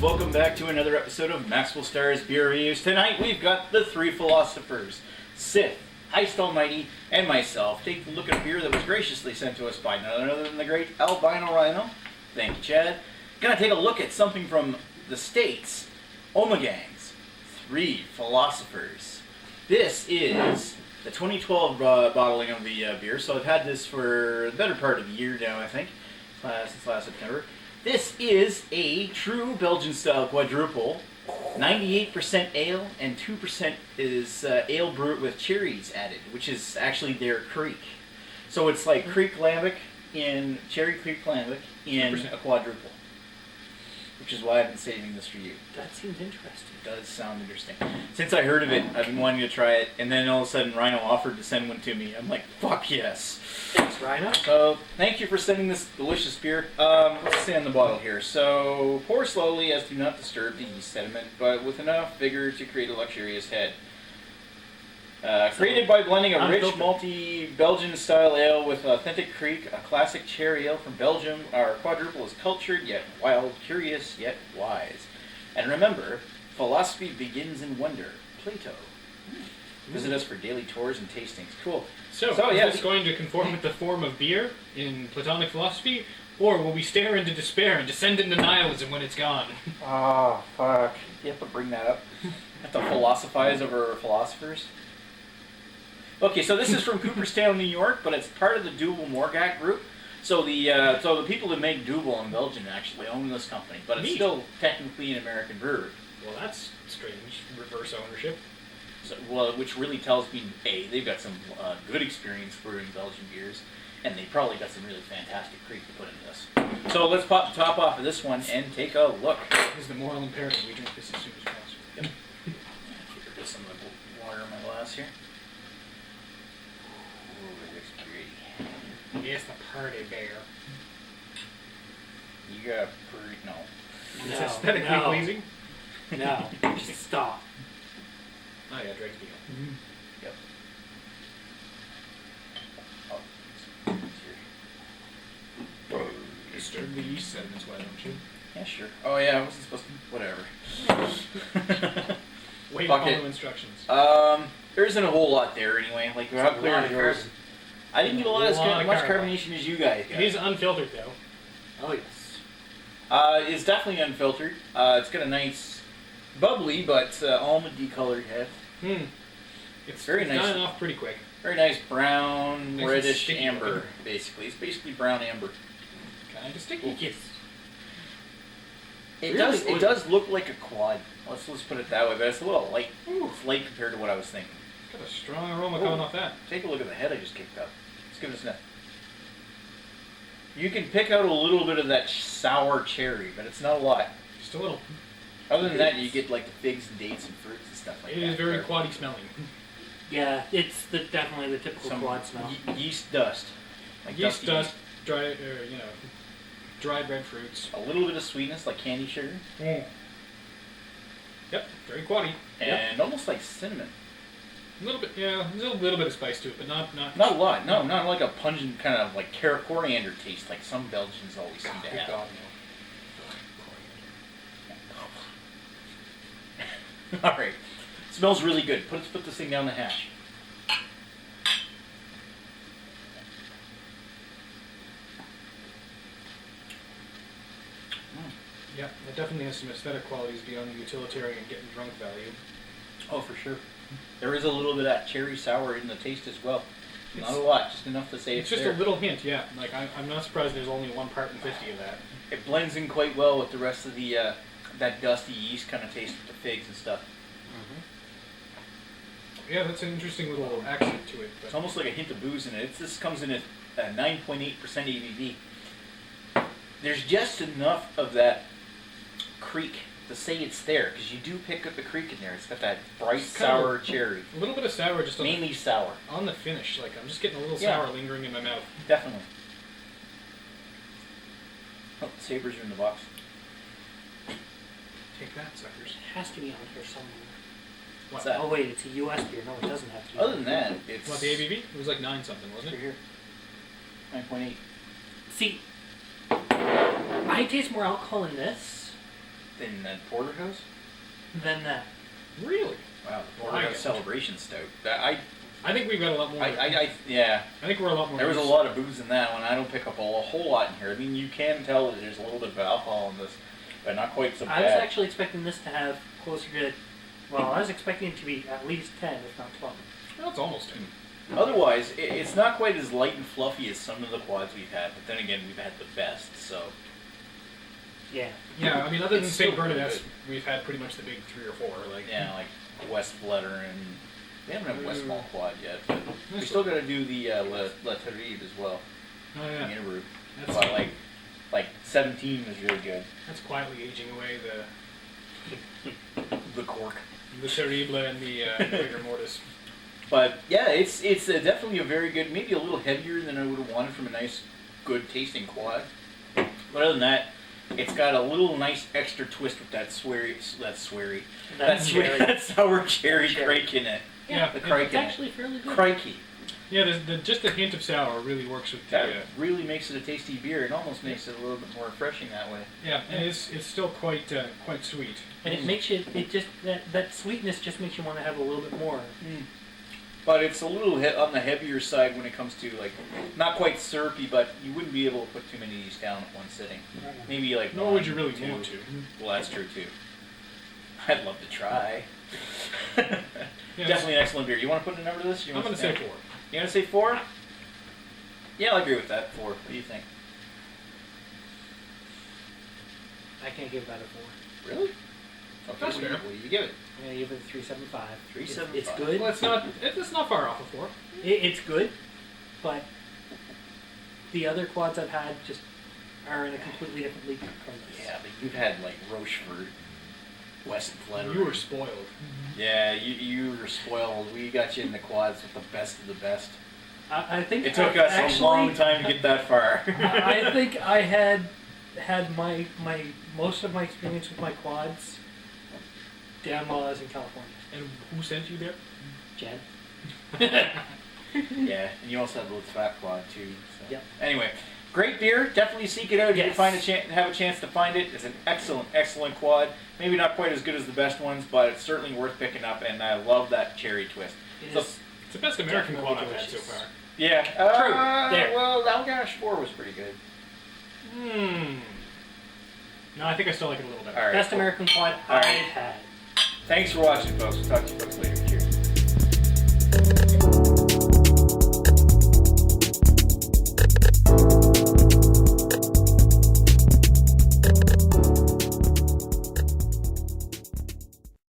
welcome back to another episode of Maxwell Starr's Beer Reviews. Tonight we've got the three philosophers, Sith, Heist Almighty, and myself, taking a look at a beer that was graciously sent to us by none other than the great Albino Rhino. Thank you, Chad. Gonna take a look at something from the States, Ommegang's Three Philosophers. This is the 2012 bottling of the beer, so I've had this for the better part of the year now, I think, since last September. This is a true Belgian-style quadruple, 98% ale and 2% is ale brewed with cherries added, which is actually their Creek. So it's like Creek Lambic in Cherry Creek Lambic in 2%. A quadruple, which is why I've been saving this for you. That seems interesting. It does sound interesting. Since I heard of it, I've been wanting to try it, and then all of a sudden Rhino offered to send one to me. I'm like, fuck yes. Thanks, Rhino. So, thank you for sending this delicious beer. What's it say on the bottle here? So, pour slowly as do not disturb the yeast sediment, but with enough vigor to create a luxurious head. Created by blending a rich, malty Belgian-style ale with authentic Creek, a classic cherry ale from Belgium, our quadruple is cultured, yet wild, curious, yet wise. And remember, philosophy begins in wonder. Plato. Visit us for daily tours and tastings. Cool. So is this going to conform with the form of beer in Platonic philosophy, or will we stare into despair and descend into nihilism when it's gone? Oh, fuck. You have to bring that up. Have to philosophize over philosophers. Okay, so this is from Cooperstown, New York, but it's part of the Duvel Morgat group. So the people that make Duvel in Belgium actually own this company, but it's still technically an American brewery. Well, that's strange. Reverse ownership. So, well, which really tells me, A, they've got some good experience brewing Belgian beers, and they probably got some really fantastic Creek to put into this. So let's pop the top off of this one and take a look. This is the moral imperative. We drink this as soon as possible. Yep. Get some of the water in my glass here. Ooh, it looks pretty. Yes, the party bear. You got pretty... No. It's aesthetically pleasing? No, just stop. Oh yeah, Drake's beer. Mm-hmm. Yep. Oh, Disturb the yeast sediments, why don't you? yeah, sure. Oh yeah, I wasn't supposed to... Whatever. Wait, follow instructions. There isn't a whole lot there anyway. Like, how clear is yours? I didn't get a lot as much carbonation as you guys got. It is unfiltered though. Oh yes. It's definitely unfiltered. It's got a nice, bubbly but almondy colored head. It's very nice. Dying off pretty quick. Very nice brown, Nice reddish sticky amber, looking. basically. It's basically brown amber. Kind of sticky. Yes. It Really does. good. It does look like a quad. Let's put it that way. But it's a little light. It's light compared to what I was thinking. Got a strong aroma coming off that. Take a look at the head I just kicked up. Let's give it a sniff. You can pick out a little bit of that sour cherry, but it's not a lot. Just a little. Other than that, you get like the figs and dates and fruits and stuff like It that. is very quaddy smelling. Yeah, it's definitely the typical quad smell. Yeast dust. Like Yeast dusty dust, dried red fruits. A little bit of sweetness, like candy sugar. Yep, very quaddy. And almost like cinnamon. A little bit, yeah. There's a little bit of spice to it, but not Not a lot. No, not like a pungent kind of like coriander taste, like some Belgians always seem to Good have. God, no. All right, smells really good. Let's put this thing down the hatch. Yeah, it definitely has some aesthetic qualities beyond the utilitarian getting drunk value. Oh, for sure. There is a little bit of that cherry sour in the taste as well. Not a lot, just enough to say It's it's just there. a little hint, yeah. Like I'm not surprised there's only 1 part in 50 of that. It blends in quite well with the rest of the that dusty yeast kind of taste with the figs and stuff. Yeah, that's an interesting little accent to it. But It's almost like a hint of booze in it. This comes in at 9.8% ABV. There's just enough of that Creek to say it's there, because you do pick up the Creek in there. It's got that bright It's kind sour of cherry. a little bit of sour just Mainly sour. on the finish. Like I'm just getting a little Yeah. sour lingering in my mouth. Definitely. Oh, the sabers are in the box. Take that, suckers. It has to be on here somewhere. What's that? Oh wait, it's a U.S. beer. No, it doesn't have to be. Other than that, it's... What, the ABV? It was like 9 something, wasn't Over it? here. 9.8. See, I taste more alcohol in this in the Porterhouse. Than that. Really? Wow, the Porterhouse Celebration Stout. I think we've got a lot more. Yeah. I think we're a lot more. There was a lot of booze in that one. I don't pick up a whole lot in here. I mean, you can tell that there's a little bit of alcohol in this, but not quite so bad. I was actually expecting this to have closer to, well, I was expecting it to be at least 10, if not 12. Well, it's almost 10. Otherwise, it's not quite as light and fluffy as some of the quads we've had, but then again, we've had the best, so... Yeah. Yeah, I mean, other than It's St. still Bernadette's, good. we've had pretty much the big 3 or 4. Like Yeah, like West Flutter and... We haven't had West Mall Quad yet, but we That's still got to do the La Terrible as well. Oh yeah, The Interbrew. that's But like 17 was really good. that's quietly aging away The cork. the Terrible and the rigor mortis. But yeah, it's definitely a very good, maybe a little heavier than I would have wanted from a nice, good tasting quad. But other than that, it's got a little nice extra twist with that sour cherry crike in it. Yeah, The crike It's in actually fairly it. good. Crikey. Yeah, just the hint of sour really works with the. That really makes it a tasty beer. It almost makes it a little bit more refreshing that way. Yeah, and it's still quite sweet. And it makes you, that sweetness just makes you want to have a little bit more. But it's a little on the heavier side when it comes to, like, not quite syrupy, but you wouldn't be able to put too many of these down at one sitting. Maybe like Nor one, would you really 2. want to. Well, that's true too. I'd love to try. Yeah, Definitely an excellent beer. You want to put a number to this? I'm going to say 4. You going to say 4? Yeah, I'll agree with that. 4. What do you think? I can't give that a 4. Really? Okay, That's what fair. do you give it? I'm going to give it a 3.75. 3.75. It's good. Well, it's not far off of 4. It's good, but the other quads I've had just are in a completely different league from this. Yeah, but you've had like Rochefort, West Flutter. You were spoiled. Yeah, you were spoiled. We got you in the quads with the best of the best. I think It took us actually, a long time to get that far. I think I had my most of my experience with my quads down while I was in California. And who sent you there? Jen. Yeah, and you also have the little fat quad too. So. Yep. Anyway, great beer. Definitely seek it out if you Yes. have a chance to find it. It's an excellent quad. Maybe not quite as good as the best ones, but it's certainly worth picking up. And I love that cherry twist. It So- is It's the best American Definitely quad I've had so delicious. far. Yeah. True. There. Well, Dalgash 4 was pretty good. No, I think I still like it a little better. All right. best cool. American quad All right. I've had. Thanks for watching, folks. We'll talk to you folks later.